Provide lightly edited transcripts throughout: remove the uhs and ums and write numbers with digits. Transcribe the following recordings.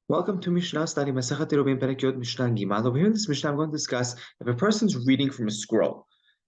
Welcome to Mishna study Masechet Eruvin Perek Yod Mishnah Gimel. Over here in this Mishnah, I'm going to discuss if a person's reading from a scroll,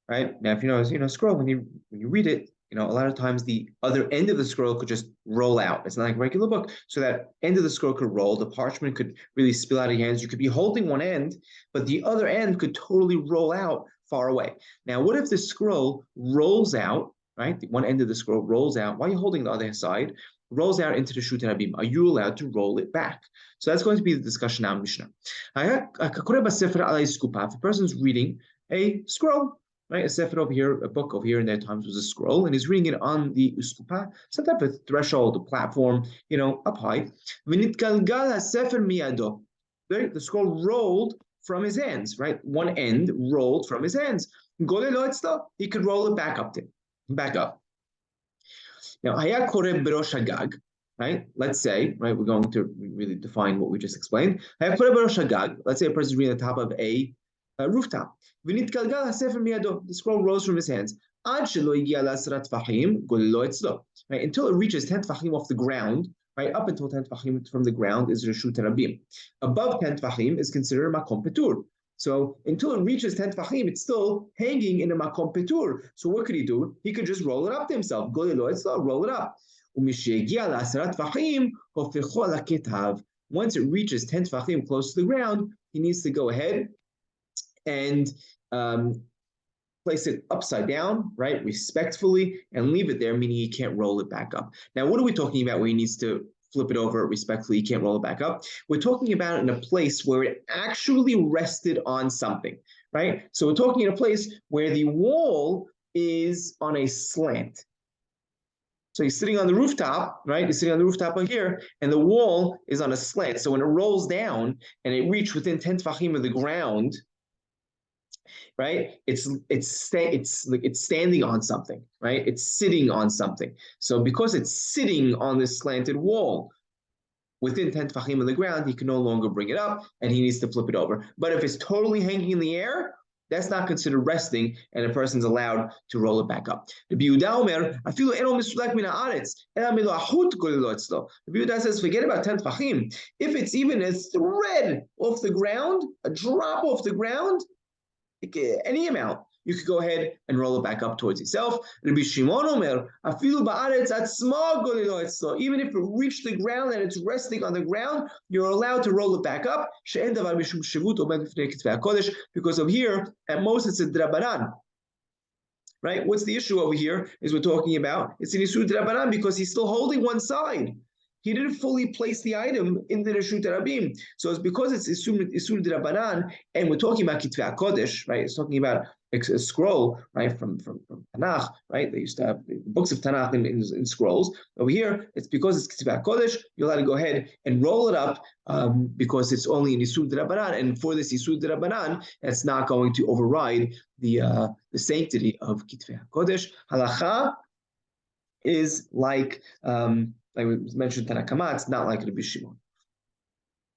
right? Now, if you know, scroll when you read it, a lot of times the other end of the scroll could just roll out. It's not like a regular book, so that end of the scroll could roll. The parchment could really spill out of your hands. You could be holding one end, but the other end could totally roll out far away. Now, what if the scroll rolls out? Right, one end of the scroll rolls out while you're holding the other side, rolls out into the Shut Rabim. Are you allowed to roll it back? So that's going to be the discussion now in Mishnah. If a person's reading a scroll, right? A sefer over here, a book over here in their times was a scroll, and he's reading it on the uskupa, some type of threshold, a platform, up high. The scroll rolled from his hands, right? One end rolled from his hands. He could roll it back up. Now, right? Let's say, right, we're going to really define what we just explained. Let's say a person is reading on top of a rooftop. The scroll rose from his hands. Right? Until it reaches 10 tfachim off the ground, right? Up until 10 tfachim from the ground is Reshut Rabim. Above 10 tfachim is considered Makom Petur. So until it reaches 10 tfachim, it's still hanging in a makom petur. So what could he do? He could just roll it up to himself. Roll it up. Once it reaches 10 tfachim close to the ground, he needs to go ahead and place it upside down, right, respectfully, and leave it there, meaning he can't roll it back up. Now, what are we talking about where he needs to flip it over respectfully, you can't roll it back up? We're talking about it in a place where it actually rested on something, right? So we're talking in a place where the wall is on a slant. So he's sitting on the rooftop, right? He's sitting on the rooftop over here, and the wall is on a slant. So when it rolls down and it reaches within 10 tfachim of the ground, right? It's standing on something, right? It's sitting on something. So because it's sitting on this slanted wall within 10 tfachim of the ground, he can no longer bring it up, and he needs to flip it over. But if it's totally hanging in the air, that's not considered resting, and a person's allowed to roll it back up. Rabbi Yehuda says, forget about 10 tfachim. If it's even a thread off the ground, a drop off the ground, any amount, you could go ahead and roll it back up towards yourself. Rabbi Shimon Omer, even if it reached the ground and it's resting on the ground, you're allowed to roll it back up. Because over here, at most, it's a drabanan. Right? What's the issue over here? Is we're talking about it's an isur drabanan because he's still holding one side. He didn't fully place the item in the Reshut Rabim. So it's because it's Isur D'Rabbanan, and we're talking about Kitvei HaKodesh, right? It's talking about a scroll, right, from Tanakh, right? They used to have the books of Tanakh in scrolls. Over here, it's because it's Kitvei HaKodesh, you're allowed to go ahead and roll it up because it's only an Isur D'Rabbanan, and for this Isur D'Rabbanan, it's not going to override the sanctity of Kitvei HaKodesh. Halacha is like we mentioned Tanakh, it's not like Rabbi Shimon.